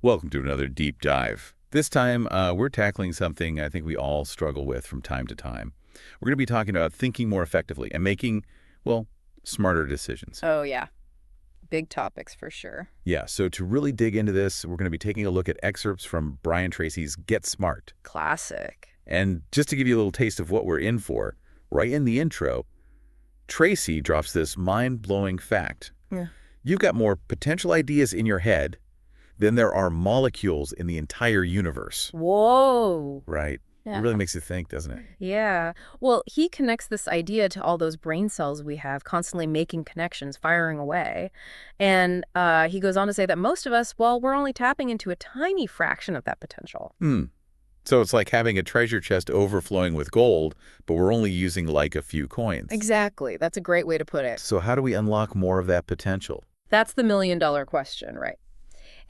Welcome to another deep dive. This time, we're tackling something I think we all struggle with from time to time. We're going to be talking about thinking more effectively and making, well, smarter decisions. Oh, yeah. Big topics for sure. Yeah, so to really dig into this, we're going to be taking a look at excerpts from Brian Tracy's Get Smart. Classic. And just to give you a little taste of what we're in for, right in the intro, Tracy drops this mind-blowing fact. Yeah. You've got more potential ideas in your head than there are molecules in the entire universe. Whoa. Right. It Yeah. really makes you think, doesn't it? Yeah. Well, he connects this idea to all those brain cells we have constantly making connections, firing away. And he goes on to say that most of us, well, we're only tapping into a tiny fraction of that potential. So it's like having a treasure chest overflowing with gold, but we're only using like a few coins. Exactly. That's a great way to put it. So how do we unlock more of that potential? That's the million-dollar question, right?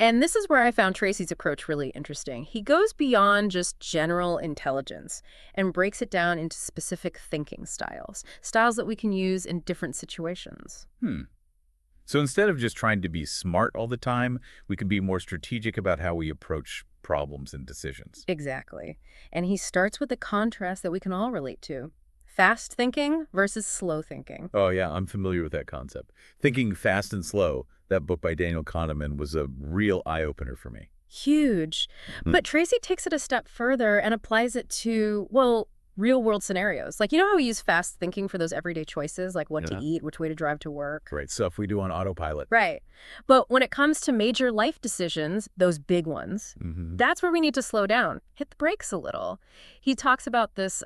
And this is where I found Tracy's approach really interesting. He goes beyond just general intelligence and breaks it down into specific thinking styles, styles that we can use in different situations. So instead of just trying to be smart all the time, we can be more strategic about how we approach problems and decisions. Exactly. And he starts with the contrast that we can all relate to. Fast thinking versus slow thinking. Oh, yeah, I'm familiar with that concept. Thinking Fast and Slow, that book by Daniel Kahneman, was a real eye-opener for me. Huge. But Tracy takes it a step further and applies it to, well, real-world scenarios. Like, you know how we use fast thinking for those everyday choices, like what to eat, which way to drive to work? Right, stuff we do on autopilot. Right. But when it comes to major life decisions, those big ones, that's where we need to slow down, hit the brakes a little. He talks about this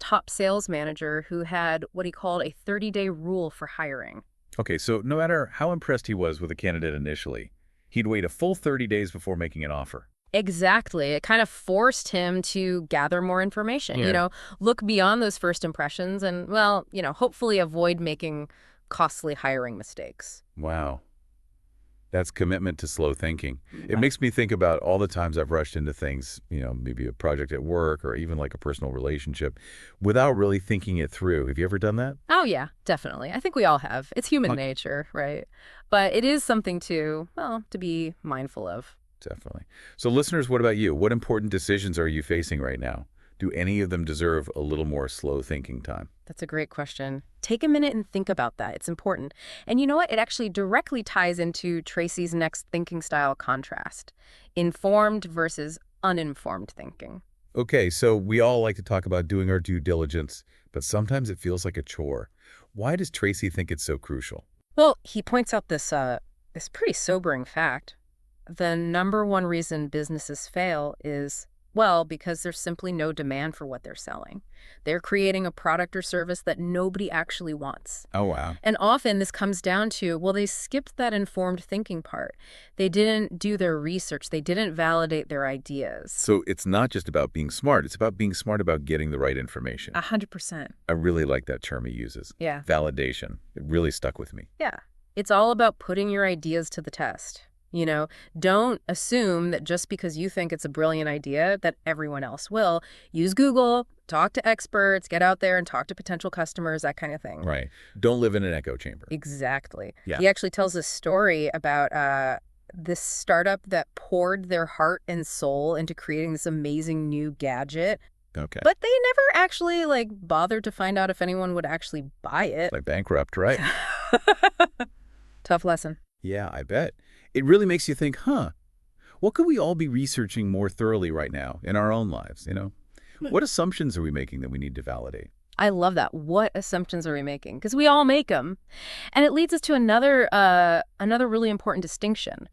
top sales manager who had what he called a 30-day rule for hiring. Okay, so no matter how impressed he was with a candidate initially, he'd wait a full 30 days before making an offer. Exactly. It kind of forced him to gather more information, look beyond those first impressions and, well, hopefully avoid making costly hiring mistakes. Wow. That's commitment to slow thinking. It makes me think about all the times I've rushed into things, maybe a project at work or even like a personal relationship without really thinking it through. Have you ever done that? Oh, yeah, definitely. I think we all have. It's human nature, right? But it is something to be mindful of. Definitely. So listeners, what about you? What important decisions are you facing right now? Do any of them deserve a little more slow thinking time? That's a great question. Take a minute and think about that. It's important. And you know what? It actually directly ties into Tracy's next thinking style contrast. Informed versus uninformed thinking. Okay, so we all like to talk about doing our due diligence, but sometimes it feels like a chore. Why does Tracy think it's so crucial? Well, he points out this pretty sobering fact. The number one reason businesses fail is, well, because there's simply no demand for what they're selling. They're creating a product or service that nobody actually wants. Oh, wow. And often this comes down to, well, they skipped that informed thinking part. They didn't do their research. They didn't validate their ideas. So it's not just about being smart. It's about being smart about getting the right information. 100%. I really like that term he uses. Yeah. Validation. It really stuck with me. Yeah. It's all about putting your ideas to the test. Don't assume that just because you think it's a brilliant idea that everyone else will. Use Google, talk to experts, get out there and talk to potential customers, that kind of thing. Right. Don't live in an echo chamber. Exactly. Yeah. He actually tells a story about this startup that poured their heart and soul into creating this amazing new gadget. Okay. But they never actually bothered to find out if anyone would actually buy it. Like bankrupt, right? Tough lesson. Yeah, I bet. It really makes you think, what could we all be researching more thoroughly right now in our own lives, What assumptions are we making that we need to validate? I love that. What assumptions are we making? Because we all make them. And it leads us to another really important distinction.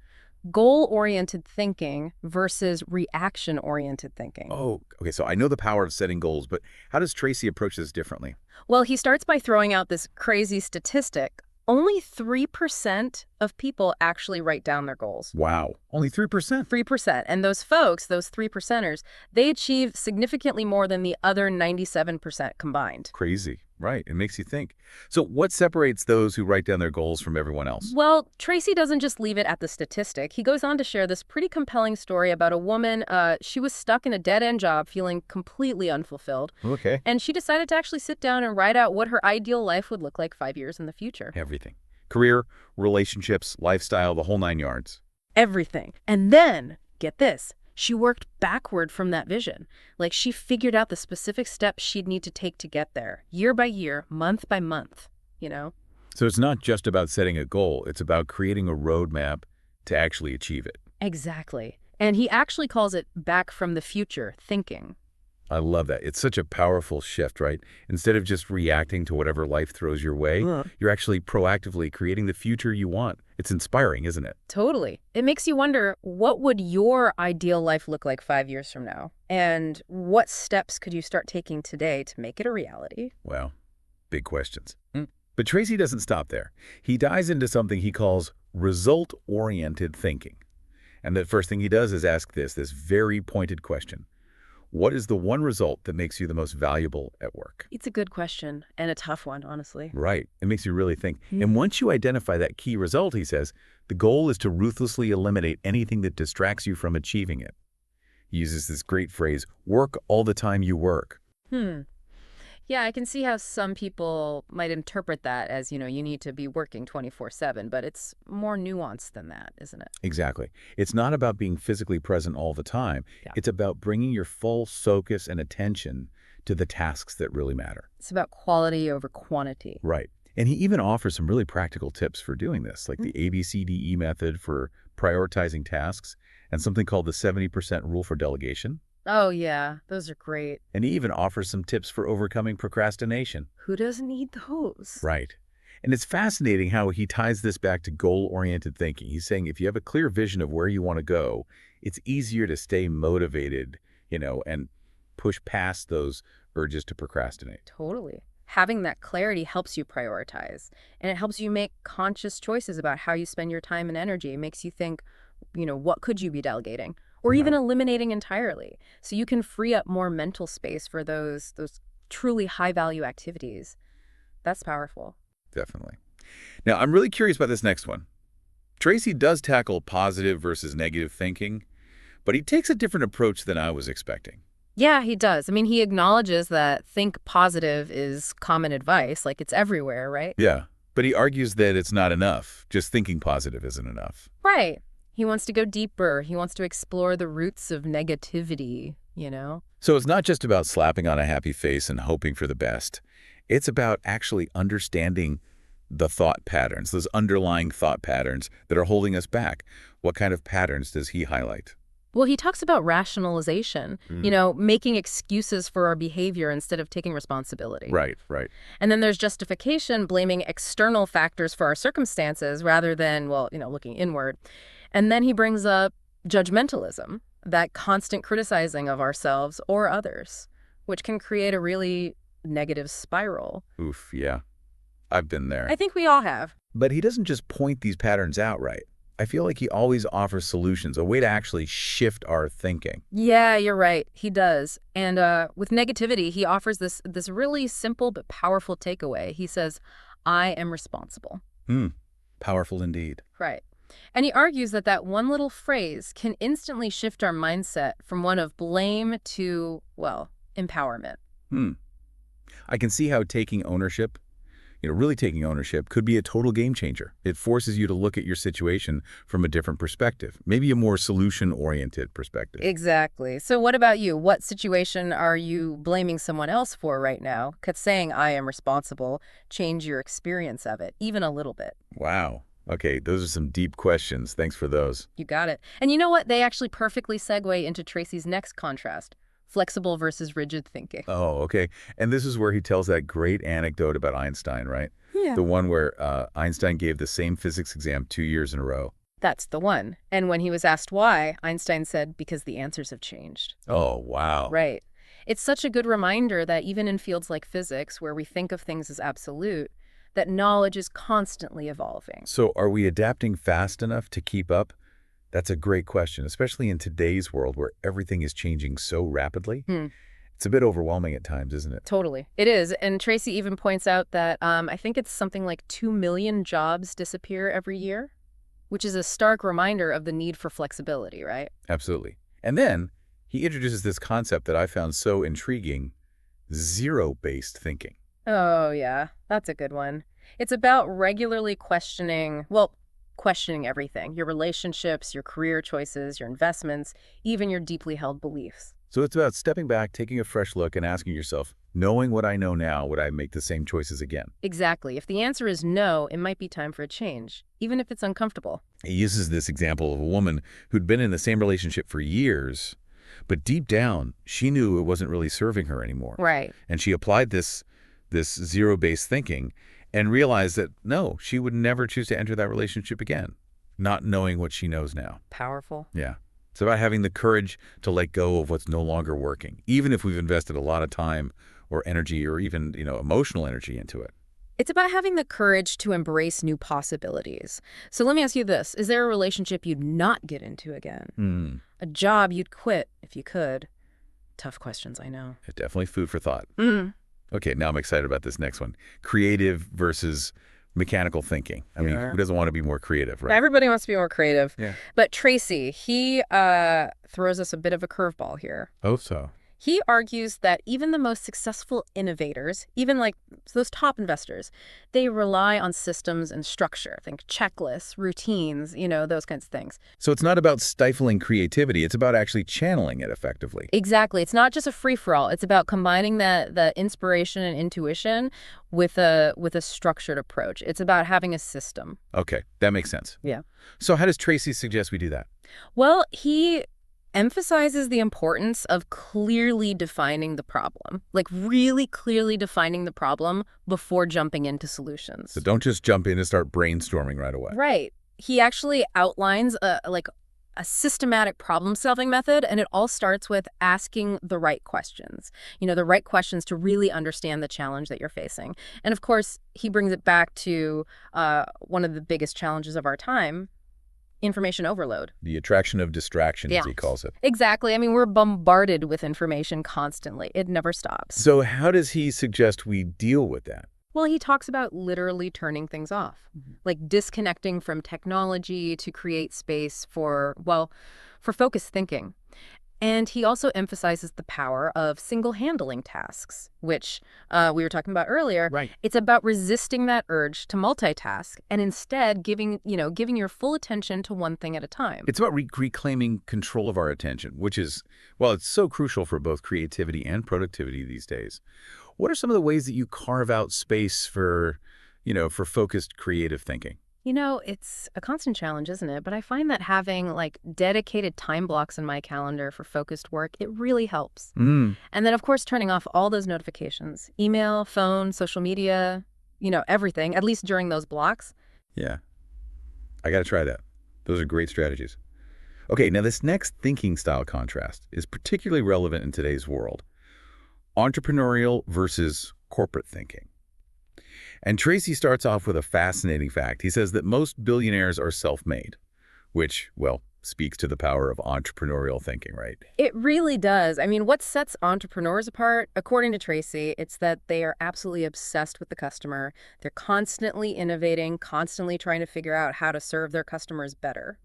Goal-oriented thinking versus reaction-oriented thinking. Oh, okay. So I know the power of setting goals, but how does Tracy approach this differently? Well, he starts by throwing out this crazy statistic. Only 3% of people actually write down their goals. Wow. Only 3%? 3%. And those folks, those 3%ers, they achieve significantly more than the other 97% combined. Crazy. Right. It makes you think. So what separates those who write down their goals from everyone else? Well, Tracy doesn't just leave it at the statistic. He goes on to share this pretty compelling story about a woman. She was stuck in a dead-end job, feeling completely unfulfilled. Okay. And she decided to actually sit down and write out what her ideal life would look like 5 years in the future. Everything. Career, relationships, lifestyle, the whole 9 yards. Everything. And then Get this. She worked backward from that vision. Like she figured out the specific steps she'd need to take to get there, year by year, month by month, you know? So it's not just about setting a goal, it's about creating a roadmap to actually achieve it. Exactly. And he actually calls it back from the future thinking. I love that. It's such a powerful shift, right? Instead of just reacting to whatever life throws your way, you're actually proactively creating the future you want. It's inspiring, isn't it? Totally. It makes you wonder, what would your ideal life look like 5 years from now? And what steps could you start taking today to make it a reality? Wow, big questions. But Tracy doesn't stop there. He dives into something he calls result-oriented thinking. And the first thing he does is ask this very pointed question. What is the one result that makes you the most valuable at work? It's a good question and a tough one, honestly. Right. It makes you really think. And once you identify that key result, he says, the goal is to ruthlessly eliminate anything that distracts you from achieving it. He uses this great phrase, work all the time you work. Yeah, I can see how some people might interpret that as, you need to be working 24/7, but it's more nuanced than that, isn't it? Exactly. It's not about being physically present all the time. Yeah. It's about bringing your full focus and attention to the tasks that really matter. It's about quality over quantity. Right. And he even offers some really practical tips for doing this, like the ABCDE method for prioritizing tasks and something called the 70% rule for delegation. Oh, yeah, those are great. And he even offers some tips for overcoming procrastination. Who doesn't need those? Right. And it's fascinating how he ties this back to goal-oriented thinking. He's saying if you have a clear vision of where you want to go, it's easier to stay motivated, and push past those urges to procrastinate. Totally. Having that clarity helps you prioritize, and it helps you make conscious choices about how you spend your time and energy. It makes you think, what could you be delegating? Or even eliminating entirely, so you can free up more mental space for those truly high-value activities. That's powerful. Definitely. Now, I'm really curious about this next one. Tracy does tackle positive versus negative thinking, but he takes a different approach than I was expecting. Yeah, he does. I mean, he acknowledges that think positive is common advice, like it's everywhere, right? Yeah, but he argues that it's not enough. Just thinking positive isn't enough. Right. He wants to go deeper. He wants to explore the roots of negativity, So it's not just about slapping on a happy face and hoping for the best. It's about actually understanding the thought patterns, those underlying thought patterns that are holding us back. What kind of patterns does he highlight? Well, he talks about rationalization, making excuses for our behavior instead of taking responsibility. Right, right. And then there's justification, blaming external factors for our circumstances rather than, looking inward. And then he brings up judgmentalism, that constant criticizing of ourselves or others, which can create a really negative spiral. Oof, yeah. I've been there. I think we all have. But he doesn't just point these patterns out, right? I feel like he always offers solutions, a way to actually shift our thinking. Yeah, you're right. He does. And with negativity, he offers this really simple but powerful takeaway. He says, I am responsible. Powerful indeed. Right. And he argues that one little phrase can instantly shift our mindset from one of blame to, empowerment. I can see how taking ownership, really taking ownership could be a total game changer. It forces you to look at your situation from a different perspective, maybe a more solution-oriented perspective. Exactly. So what about you? What situation are you blaming someone else for right now? Could saying I am responsible change your experience of it, even a little bit? Wow. Okay, those are some deep questions. Thanks for those. You got it. And you know what? They actually perfectly segue into Tracy's next contrast, flexible versus rigid thinking. Oh, okay. And this is where he tells that great anecdote about Einstein, right? Yeah. The one where Einstein gave the same physics exam 2 years in a row. That's the one. And when he was asked why, Einstein said, because the answers have changed. Oh, wow. Right. It's such a good reminder that even in fields like physics, where we think of things as absolute, that knowledge is constantly evolving. So are we adapting fast enough to keep up? That's a great question, especially in today's world where everything is changing so rapidly. It's a bit overwhelming at times, isn't it? Totally. It is. And Tracy even points out that I think it's something like 2 million jobs disappear every year, which is a stark reminder of the need for flexibility, right? Absolutely. And then he introduces this concept that I found so intriguing, zero-based thinking. Oh, yeah. That's a good one. It's about regularly questioning, questioning everything, your relationships, your career choices, your investments, even your deeply held beliefs. So it's about stepping back, taking a fresh look, and asking yourself, knowing what I know now, would I make the same choices again? Exactly. If the answer is no, it might be time for a change, even if it's uncomfortable. He uses this example of a woman who'd been in the same relationship for years, but deep down, she knew it wasn't really serving her anymore. Right. And she applied this zero-based thinking and realized that, no, she would never choose to enter that relationship again, not knowing what she knows now. Powerful. Yeah. It's about having the courage to let go of what's no longer working, even if we've invested a lot of time or energy or even, emotional energy into it. It's about having the courage to embrace new possibilities. So let me ask you this. Is there a relationship you'd not get into again? Hmm. A job you'd quit if you could? Tough questions, I know. Definitely food for thought. Mm. Okay, now I'm excited about this next one. Creative versus mechanical thinking. I mean, Yeah. who doesn't want to be more creative, right? Everybody wants to be more creative. Yeah. But Tracy, he throws us a bit of a curveball here. Oh, so. He argues that even the most successful innovators, even like those top investors, they rely on systems and structure. Think checklists, routines, those kinds of things. So it's not about stifling creativity. It's about actually channeling it effectively. Exactly. It's not just a free-for-all. It's about combining the inspiration and intuition with a structured approach. It's about having a system. Okay, that makes sense. Yeah. So how does Tracy suggest we do that? Well, he emphasizes the importance of clearly defining the problem, like really clearly defining the problem before jumping into solutions. So don't just jump in and start brainstorming right away. Right. He actually outlines a systematic problem-solving method, and it all starts with asking the right questions. The right questions to really understand the challenge that you're facing. And of course, he brings it back to one of the biggest challenges of our time, information overload. The attraction of distraction, Yeah. as he calls it. Exactly. I mean, we're bombarded with information constantly. It never stops. So how does he suggest we deal with that? Well, he talks about literally turning things off, like disconnecting from technology to create space for focused thinking. And he also emphasizes the power of single-handling tasks, which we were talking about earlier. Right. It's about resisting that urge to multitask and instead giving your full attention to one thing at a time. It's about reclaiming control of our attention, which is, well, it's so crucial for both creativity and productivity these days. What are some of the ways that you carve out space for focused creative thinking? It's a constant challenge, isn't it? But I find that having dedicated time blocks in my calendar for focused work, it really helps. Mm. And then, of course, turning off all those notifications, email, phone, social media, everything, at least during those blocks. Yeah. I got to try that. Those are great strategies. Okay, now this next thinking style contrast is particularly relevant in today's world. Entrepreneurial versus corporate thinking. And Tracy starts off with a fascinating fact. He says that most billionaires are self-made, which, well, speaks to the power of entrepreneurial thinking, right? It really does. I mean, what sets entrepreneurs apart, according to Tracy, it's that they are absolutely obsessed with the customer. They're constantly innovating, constantly trying to figure out how to serve their customers better.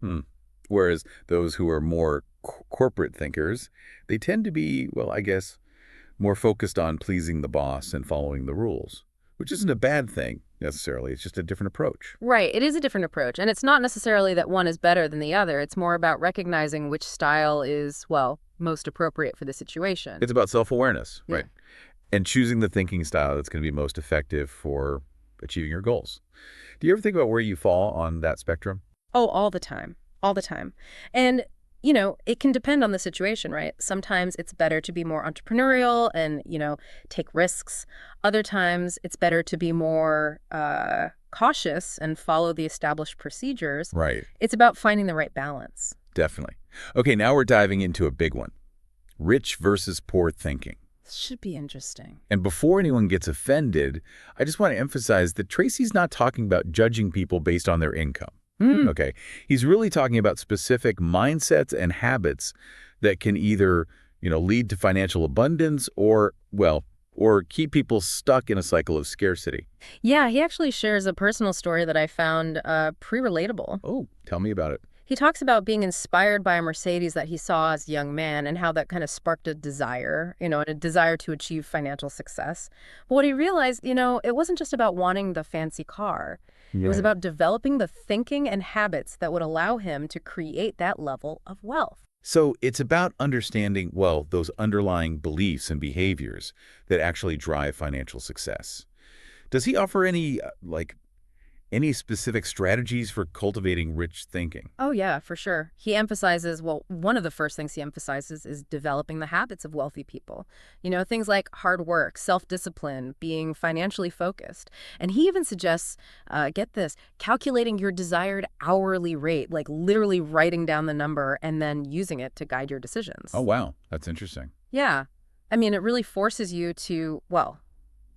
Whereas those who are more corporate thinkers, they tend to be, well, I guess, more focused on pleasing the boss and following the rules, which isn't a bad thing necessarily. It's just a different approach. Right. It is a different approach. And it's not necessarily that one is better than the other. It's more about recognizing which style is, most appropriate for the situation. It's about self-awareness, Yeah. right? And choosing the thinking style that's going to be most effective for achieving your goals. Do you ever think about where you fall on that spectrum? Oh, all the time. All the time. And it can depend on the situation, right? Sometimes it's better to be more entrepreneurial and, take risks. Other times it's better to be more cautious and follow the established procedures. Right. It's about finding the right balance. Definitely. Okay, now we're diving into a big one. Rich versus poor thinking. This should be interesting. And before anyone gets offended, I just want to emphasize that Tracy's not talking about judging people based on their income. Okay. He's really talking about specific mindsets and habits that can either, lead to financial abundance or keep people stuck in a cycle of scarcity. Yeah, he actually shares a personal story that I found pretty relatable. Oh, tell me about it. He talks about being inspired by a Mercedes that he saw as a young man and how that kind of sparked a desire, a desire to achieve financial success. But what he realized, it wasn't just about wanting the fancy car. It was Yeah. about developing the thinking and habits that would allow him to create that level of wealth. So it's about understanding, well, those underlying beliefs and behaviors that actually drive financial success. Does he offer any, any specific strategies for cultivating rich thinking? Oh, yeah, for sure. He emphasizes, well, one of the first things he emphasizes is developing the habits of wealthy people. Things like hard work, self-discipline, being financially focused. And he even suggests, get this, calculating your desired hourly rate, like literally writing down the number and then using it to guide your Oh, decisions. wow. That's interesting. Yeah. I mean, it really forces you to, well,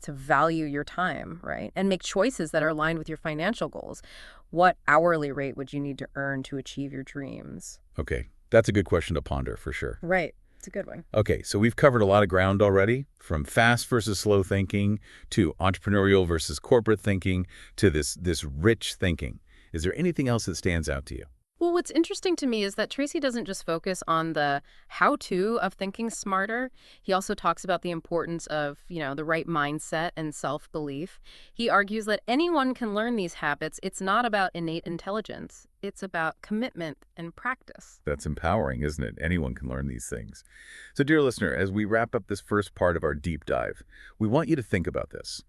to value your time, right? And make choices that are aligned with your financial goals. What hourly rate would you need to earn to achieve your dreams? Okay. That's a good question to ponder for sure. Right. It's a good one. Okay, so we've covered a lot of ground already, from fast versus slow thinking to entrepreneurial versus corporate thinking to this rich thinking. Is there anything else that stands out to you? Well, what's interesting to me is that Tracy doesn't just focus on the how-to of thinking smarter. He also talks about the importance of, the right mindset and self-belief. He argues that anyone can learn these habits. It's not about innate intelligence. It's about commitment and practice. That's empowering, isn't it? Anyone can learn these things. So, dear listener, as we wrap up this first part of our deep dive, we want you to think about this.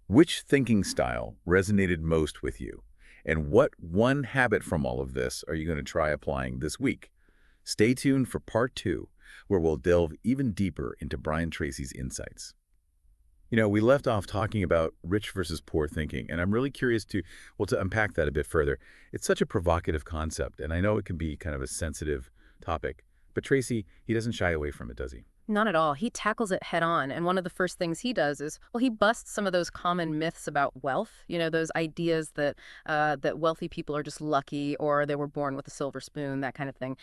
Which thinking style resonated most with you? And what one habit from all of this are you going to try applying this week? Stay tuned for part 2, where we'll delve even deeper into Brian Tracy's insights. We left off talking about rich versus poor thinking, and I'm really curious to unpack that a bit further. It's such a provocative concept, and I know it can be kind of a sensitive topic. But Tracy, he doesn't shy away from it, does he? Not at all. He tackles it head on. And one of the first things he does is, well, he busts some of those common myths about wealth, those ideas that wealthy people are just lucky or they were born with a silver spoon, that kind of thing.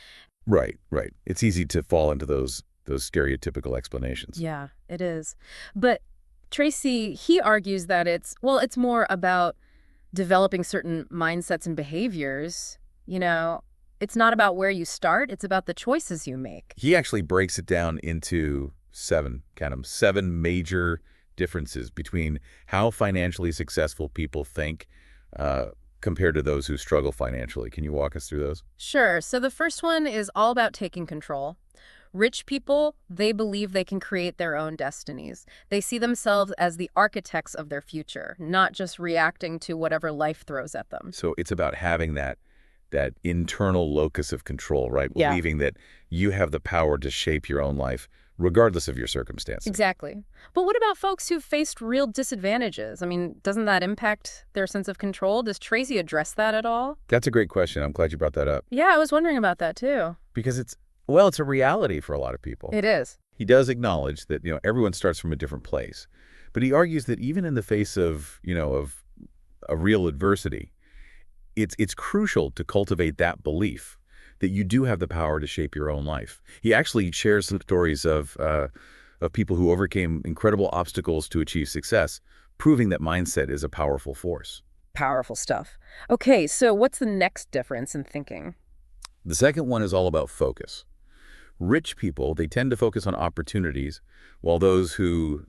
Right, right. It's easy to fall into those stereotypical explanations. Yeah, it is. But Tracy, he argues that it's more about developing certain mindsets and behaviors. It's not about where you start, it's about the choices you make. He actually breaks it down into 7, count 'em, 7 major differences between how financially successful people think compared to those who struggle financially. Can you walk us through those? Sure. So the first one is all about taking control. Rich people, they believe they can create their own destinies. They see themselves as the architects of their future, not just reacting to whatever life throws at them. So it's about having that internal locus of control, right? Yeah. Believing that you have the power to shape your own life, regardless of your circumstances. Exactly. But what about folks who've faced real disadvantages? I mean, doesn't that impact their sense of control? Does Tracy address that at all? That's a great question. I'm glad you brought that up. Yeah, I was wondering about that too. Because it's a reality for a lot of people. It is. He does acknowledge that, everyone starts from a different place. But he argues that even in the face of a real adversity, it's crucial to cultivate that belief that you do have the power to shape your own life. He actually shares some stories of people who overcame incredible obstacles to achieve success, proving that mindset is a powerful force. Powerful stuff. Okay, so what's the next difference in thinking? The second one is all about focus. Rich people, they tend to focus on opportunities, while those who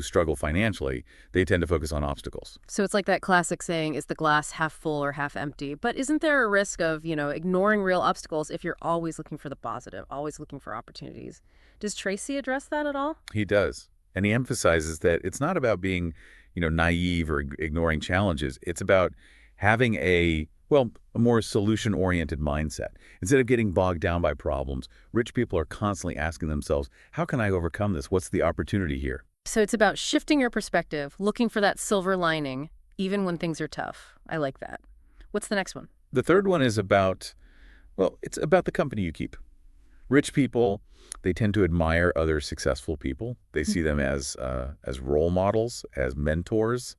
struggle financially, they tend to focus on obstacles. So it's like that classic saying, is the glass half full or half empty? But isn't there a risk of, ignoring real obstacles if you're always looking for the positive, always looking for opportunities? Does Tracy address that at all? He does. And he emphasizes that it's not about being, naive or ignoring challenges. It's about having a more solution-oriented mindset. Instead of getting bogged down by problems, rich people are constantly asking themselves, how can I overcome this? What's the opportunity here? So it's about shifting your perspective, looking for that silver lining, even when things are tough. I like that. What's the next one? The third one is about, it's about the company you keep. Rich people, they tend to admire other successful people. They see them as role models, as mentors,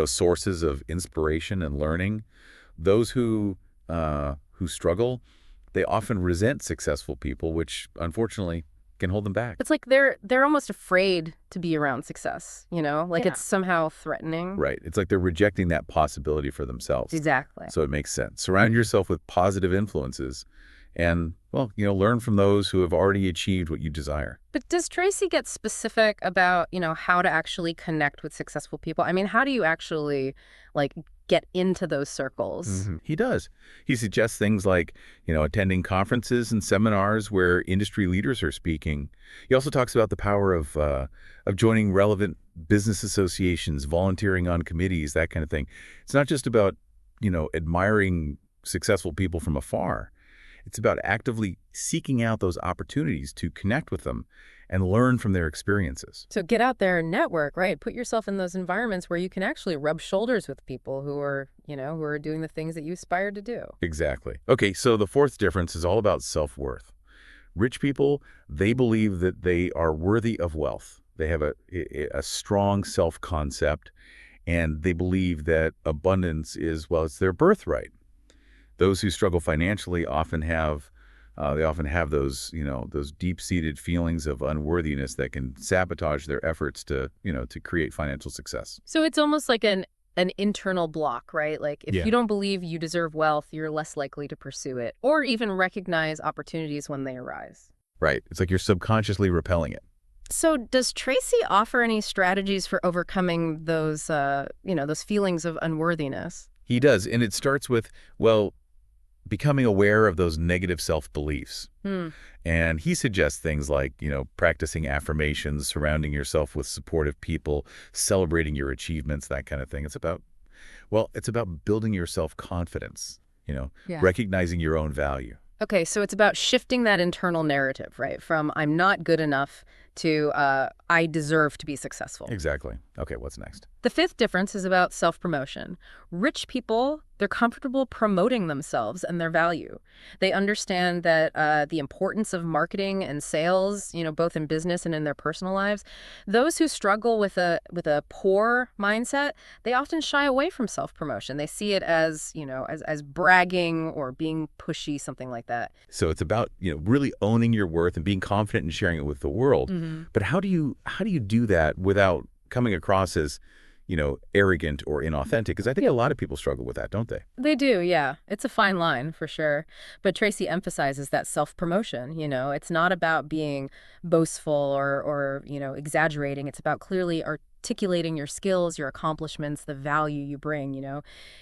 sources of inspiration and learning. Those who struggle, they often resent successful people, which unfortunately can hold them back. It's like they're almost afraid to be around success, it's somehow threatening. Right. It's like they're rejecting that possibility for themselves. Exactly. So it makes sense. Surround yourself with positive influences and Well, learn from those who have already achieved what you desire. But does Tracy get specific about, how to actually connect with successful people? I mean, how do you actually, like, get into those circles? He does. He suggests things like, attending conferences and seminars where industry leaders are speaking. He also talks about the power of joining relevant business associations, volunteering on committees, that kind of thing. It's not just about, admiring successful people from afar. It's about actively seeking out those opportunities to connect with them and learn from their experiences. So get out there and network, right? Put yourself in those environments where you can actually rub shoulders with people who are doing the things that you aspire to do. Exactly. Okay, so the fourth difference is all about self-worth. Rich people, they believe that they are worthy of wealth. They have a strong self-concept, and they believe that abundance is, well, it's their birthright. Those who struggle financially often have those, those deep-seated feelings of unworthiness that can sabotage their efforts to create financial success. So it's almost like an internal block, right? Like if Yeah. you don't believe you deserve wealth, you're less likely to pursue it or even recognize opportunities when they arise. Right. It's like you're subconsciously repelling it. So does Tracy offer any strategies for overcoming those feelings of unworthiness? He does, and it starts with, well, becoming aware of those negative self-beliefs. Hmm. And he suggests things like, practicing affirmations, surrounding yourself with supportive people, celebrating your achievements, that kind of thing. It's about building your self-confidence, Yeah. recognizing your own value. Okay, so it's about shifting that internal narrative, right? From I'm not good enough to I deserve to be successful. Exactly. Okay, what's next? The fifth difference is about self-promotion. Rich people, they're comfortable promoting themselves and their value. They understand that the importance of marketing and sales, both in business and in their personal lives. Those who struggle with a poor mindset, they often shy away from self-promotion. They see it as, as bragging or being pushy, something like that. So it's about, really owning your worth and being confident and sharing it with the world. Mm-hmm. But how do you do that without coming across as, arrogant or inauthentic? Because I think a lot of people struggle with that, don't they? They do, yeah. It's a fine line for sure. But Tracy emphasizes that self-promotion, it's not about being boastful or exaggerating. It's about clearly articulating your skills, your accomplishments, the value you bring.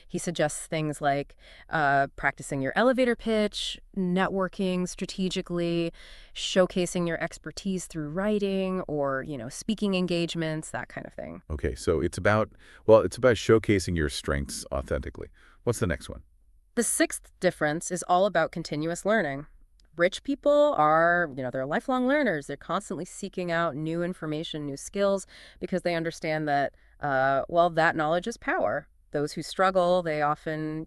He suggests things like practicing your elevator pitch, networking strategically, showcasing your expertise through writing or, speaking engagements, that kind of thing. Okay, so it's about showcasing your strengths authentically. What's the next one? The sixth difference is all about continuous learning. Rich people are, they're lifelong learners. They're constantly seeking out new information, new skills, because they understand that, that knowledge is power. Those who struggle, they often,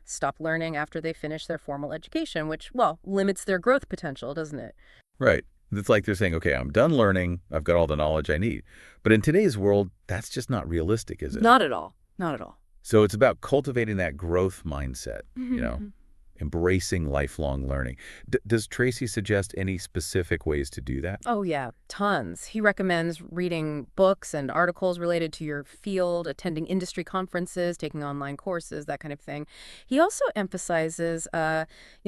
stop learning after they finish their formal education, which, limits their growth potential, doesn't it? Right. It's like they're saying, okay, I'm done learning. I've got all the knowledge I need. But in today's world, that's just not realistic, is it? Not at all. Not at all. So it's about cultivating that growth mindset, embracing lifelong learning. Does Tracy suggest any specific ways to do that? Oh, yeah, tons. He recommends reading books and articles related to your field, attending industry conferences, taking online courses, that kind of thing. He also emphasizes,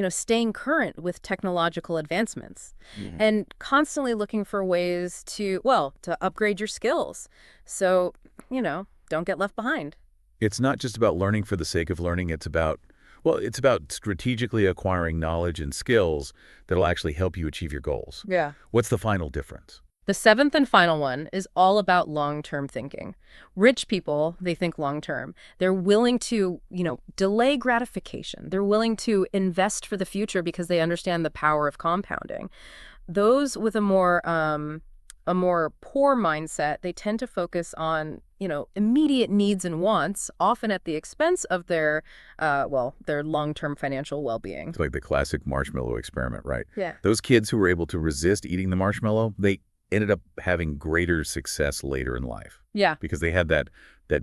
staying current with technological advancements and constantly looking for ways to upgrade your skills. So, don't get left behind. It's not just about learning for the sake of learning. It's about strategically acquiring knowledge and skills that'll actually help you achieve your goals. Yeah. What's the final difference? The seventh and final one is all about long-term thinking. Rich people, they think long-term. They're willing to, delay gratification. They're willing to invest for the future because they understand the power of compounding. Those with a more poor mindset, they tend to focus on, immediate needs and wants, often at the expense of their long-term financial well-being. It's like the classic marshmallow experiment, right? Yeah. Those kids who were able to resist eating the marshmallow, they ended up having greater success later in life. Yeah. Because they had that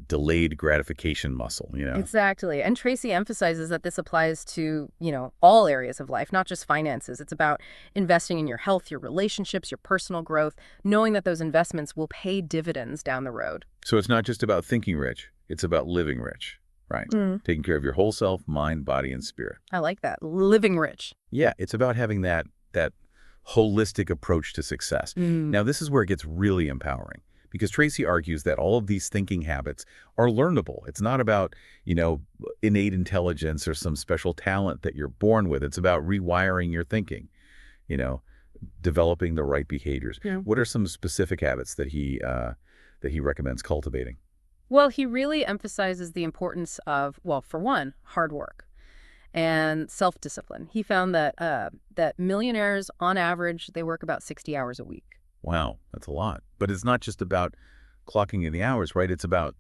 delayed gratification muscle, Exactly. And Tracy emphasizes that this applies to, all areas of life, not just finances. It's about investing in your health, your relationships, your personal growth, knowing that those investments will pay dividends down the road. So it's not just about thinking rich, it's about living rich. right? Mm. Taking care of your whole self, mind, body, and spirit. I like that. Living rich. Yeah, it's about having that holistic approach to success. Mm. Now, this is where it gets really empowering because Tracy argues that all of these thinking habits are learnable. It's not about, innate intelligence or some special talent that you're born with. It's about rewiring your thinking, you know, developing the right behaviors. Yeah. What are some specific habits that he recommends cultivating? Well, he really emphasizes the importance of, well, for one, hard work and self-discipline. He found that millionaires, on average, they work about 60 hours a week. Wow, that's a lot. But it's not just about clocking in the hours, right? It's about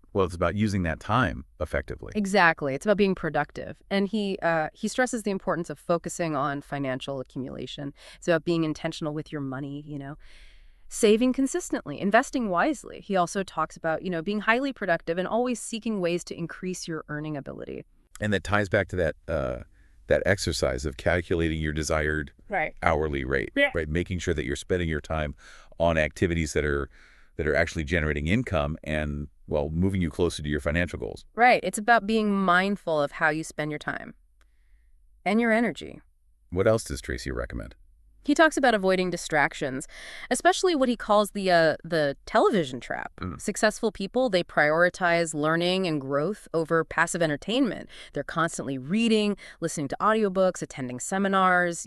using that time effectively. Exactly. It's about being productive. And he stresses the importance of focusing on financial accumulation. It's about being intentional with your money, saving consistently, investing wisely. He also talks about, being highly productive and always seeking ways to increase your earning ability. And that ties back to that exercise of calculating your desired Right. hourly rate, Yeah. right? Making sure that you're spending your time on activities that are actually generating income and, well, moving you closer to your financial goals. Right. It's about being mindful of how you spend your time and your energy. What else does Tracy recommend? He talks about avoiding distractions, especially what he calls the television trap. Mm. Successful people, they prioritize learning and growth over passive entertainment. They're constantly reading, listening to audiobooks, attending seminars,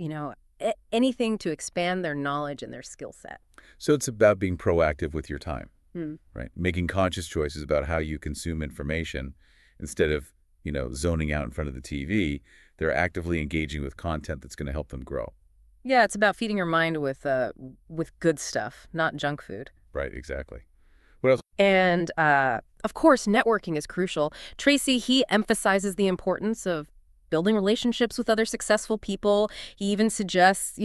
anything to expand their knowledge and their skill set. So it's about being proactive with your time, Hmm. right? Making conscious choices about how you consume information instead of, zoning out in front of the TV. They're actively engaging with content that's going to help them grow. Yeah, it's about feeding your mind with good stuff, not junk food. Right, exactly. What else? And, of course, networking is crucial. Tracy, he emphasizes the importance of building relationships with other successful people. He even suggests,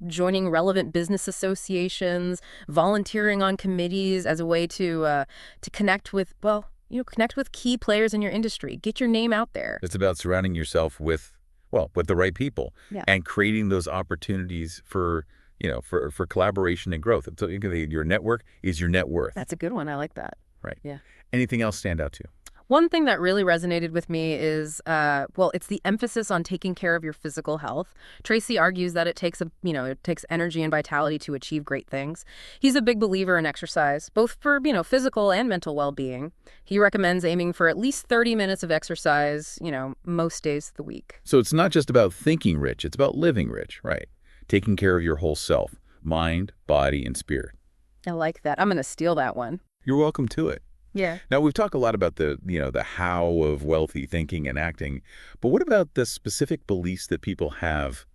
joining relevant business associations, volunteering on committees as a way to connect with, connect with key players in your industry. Get your name out there. It's about surrounding yourself with the right people. Yeah. And creating those opportunities for collaboration and growth. So your network is your net worth. That's a good one. I like that. Right. Yeah. Anything else stand out to you? One thing that really resonated with me is, it's the emphasis on taking care of your physical health. Tracy argues that it takes energy and vitality to achieve great things. He's a big believer in exercise, both for, physical and mental well-being. He recommends aiming for at least 30 minutes of exercise, most days of the week. So it's not just about thinking rich, it's about living rich, right? Taking care of your whole self, mind, body, and spirit. I like that. I'm going to steal that one. You're welcome to it. Yeah. Now, we've talked a lot about the how of wealthy thinking and acting, but what about the specific beliefs that people have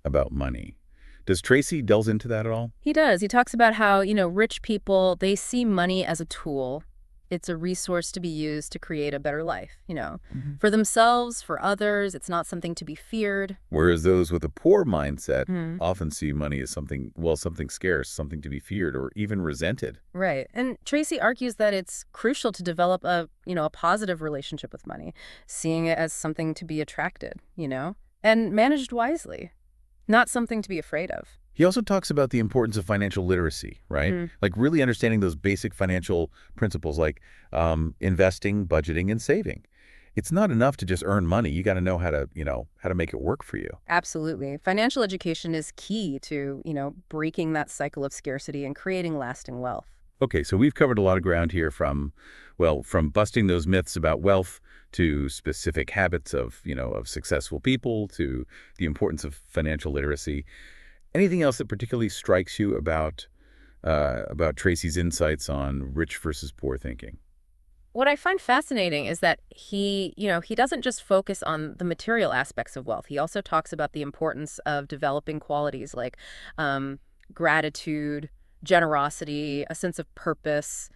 about money? Does Tracy delve into that at all? He does. He talks about how, rich people, they see money as a tool. It's a resource to be used to create a better life, for themselves, for others. It's not something to be feared. Whereas those with a poor mindset Mm. often see money as something scarce, something to be feared or even resented. Right. And Tracy argues that it's crucial to develop a positive relationship with money, seeing it as something to be attracted, and managed wisely, not something to be afraid of. He also talks about the importance of financial literacy, right? Mm. Like really understanding those basic financial principles like investing, budgeting, and saving. It's not enough to just earn money. You got to know how to make it work for you. Absolutely. Financial education is key to, breaking that cycle of scarcity and creating lasting wealth. Okay, so we've covered a lot of ground here from busting those myths about wealth to specific habits of successful people to the importance of financial literacy. Anything else that particularly strikes you about Tracy's insights on rich versus poor thinking? What I find fascinating is that he doesn't just focus on the material aspects of wealth. He also talks about the importance of developing qualities like gratitude, generosity, a sense of purpose,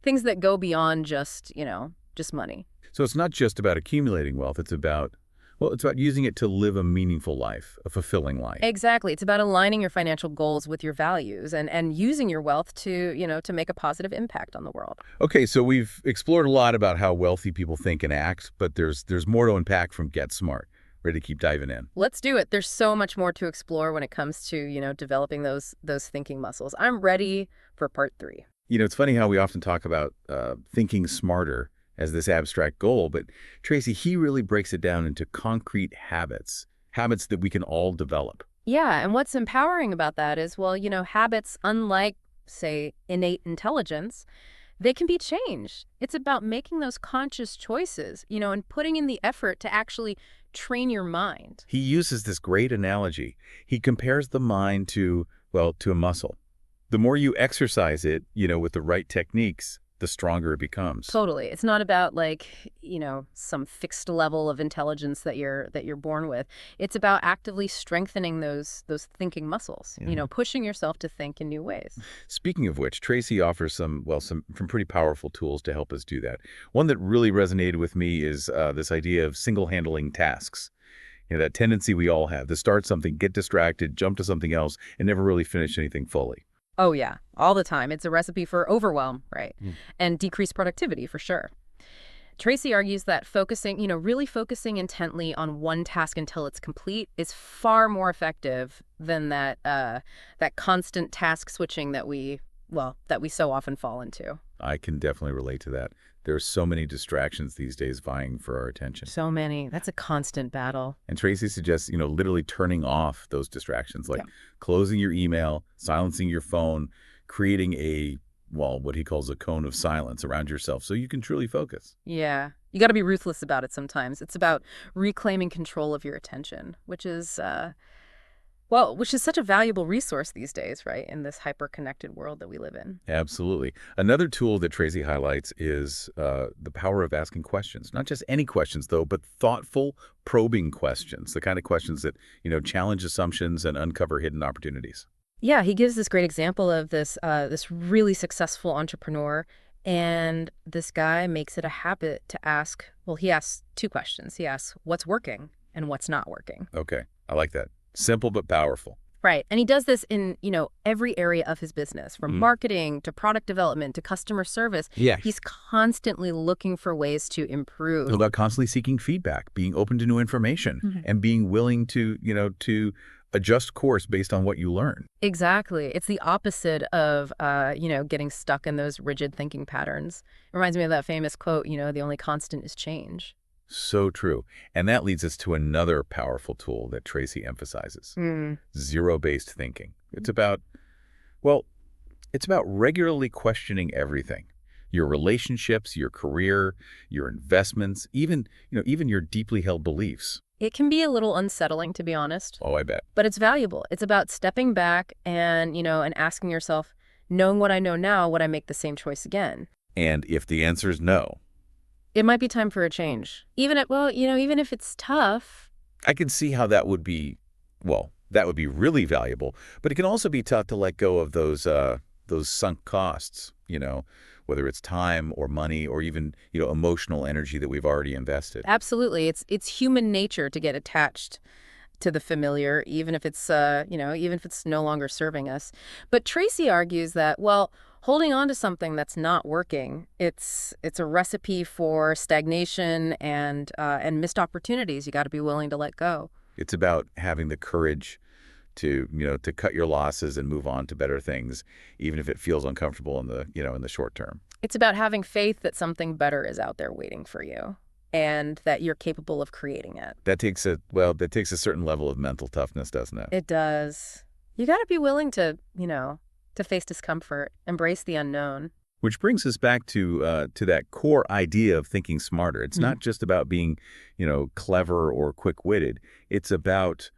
things that go beyond just money. So it's not just about accumulating wealth. It's about using it to live a meaningful life, a fulfilling life. Exactly. It's about aligning your financial goals with your values and using your wealth to make a positive impact on the world. Okay, so we've explored a lot about how wealthy people think and act, but there's more to unpack from Get Smart. Ready to keep diving in? Let's do it. There's so much more to explore when it comes to, developing those thinking muscles. I'm ready for part 3. It's funny how we often talk about thinking smarter as this abstract goal, but Tracy, he really breaks it down into concrete habits, habits that we can all develop. Yeah, and what's empowering about that is, well, habits, unlike, say, innate intelligence, they can be changed. It's about making those conscious choices, and putting in the effort to actually train your mind. He uses this great analogy. He compares the mind to, well, to a muscle. The more you exercise it, with the right techniques, the stronger it becomes. Totally. It's not about like, some fixed level of intelligence that you're born with. It's about actively strengthening those thinking muscles, Yeah. pushing yourself to think in new ways. Speaking of which, Tracy offers some pretty powerful tools to help us do that. One that really resonated with me is this idea of single-handling tasks. That tendency we all have to start something, get distracted, jump to something else, and never really finish anything fully. Oh yeah, all the time. It's a recipe for overwhelm, right? Mm. And decreased productivity for sure. Tracy argues that focusing, really focusing intently on one task until it's complete is far more effective than that constant task switching that we so often fall into. I can definitely relate to that. There are so many distractions these days vying for our attention. So many. That's a constant battle. And Tracy suggests, literally turning off those distractions, like Yeah. closing your email, silencing your phone, creating what he calls a cone of silence around yourself so you can truly focus. Yeah. You got to be ruthless about it sometimes. It's about reclaiming control of your attention, which is such a valuable resource these days, right? In this hyper-connected world that we live in. Absolutely. Another tool that Tracy highlights is the power of asking questions. Not just any questions, though, but thoughtful, probing questions, the kind of questions that, challenge assumptions and uncover hidden opportunities. Yeah, he gives this great example of this really successful entrepreneur, and this guy makes it a habit to ask, well, he asks two questions. He asks, what's working and what's not working? Okay, I like that. Simple but powerful. Right. And he does this in, every area of his business, from marketing to product development to customer service. Yeah. He's constantly looking for ways to improve. About constantly seeking feedback, being open to new information, Mhm. and being willing to adjust course based on what you learn. Exactly. It's the opposite of, getting stuck in those rigid thinking patterns. It reminds me of that famous quote, the only constant is change. So true. And that leads us to another powerful tool that Tracy emphasizes, zero-based thinking. It's about regularly questioning everything. Your relationships, your career, your investments, even your deeply held beliefs. It can be a little unsettling, to be honest, Oh, I bet. but it's valuable. It's about stepping back and asking yourself, knowing what I know now, would I make the same choice again? And if the answer is no, It might be time for a change. Even if it's tough. I can see how that would be, that would be really valuable, but it can also be tough to let go of those sunk costs, whether it's time or money or even, emotional energy that we've already invested. Absolutely. It's human nature to get attached to the familiar, even if it's no longer serving us. But Tracy argues that, well, holding on to something that's not working, it's a recipe for stagnation and missed opportunities. You got to be willing to let go. It's about having the courage to cut your losses and move on to better things, even if it feels uncomfortable in the short term. It's about having faith that something better is out there waiting for you and that you're capable of creating it. That takes a certain level of mental toughness, doesn't it? It does. You got to be willing to face discomfort, embrace the unknown. Which brings us back to that core idea of thinking smarter. It's not just about being, clever or quick-witted. It's about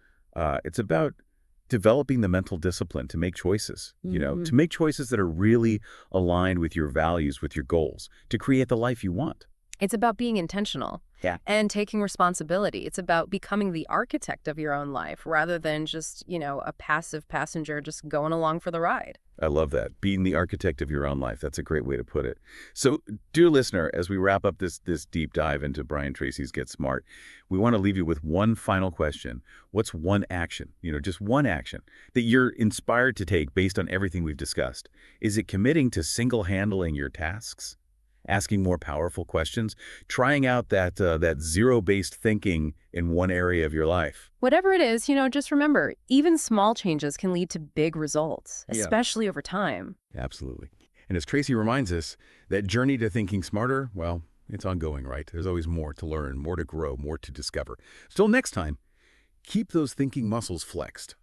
developing the mental discipline to make choices, to make choices that are really aligned with your values, with your goals, to create the life you want. It's about being intentional. Yeah. And taking responsibility. It's about becoming the architect of your own life rather than just, a passive passenger just going along for the ride. I love that. Being the architect of your own life. That's a great way to put it. So, dear listener, as we wrap up this deep dive into Brian Tracy's Get Smart, we want to leave you with one final question. What's one action, just one action that you're inspired to take based on everything we've discussed? Is it committing to single-handling your tasks? Asking more powerful questions, trying out that zero-based thinking in one area of your life. Whatever it is, just remember, even small changes can lead to big results, Yeah. especially over time. Absolutely. And as Tracy reminds us, that journey to thinking smarter, It's ongoing, right? There's always more to learn, more to grow, more to discover. Till next time, keep those thinking muscles flexed.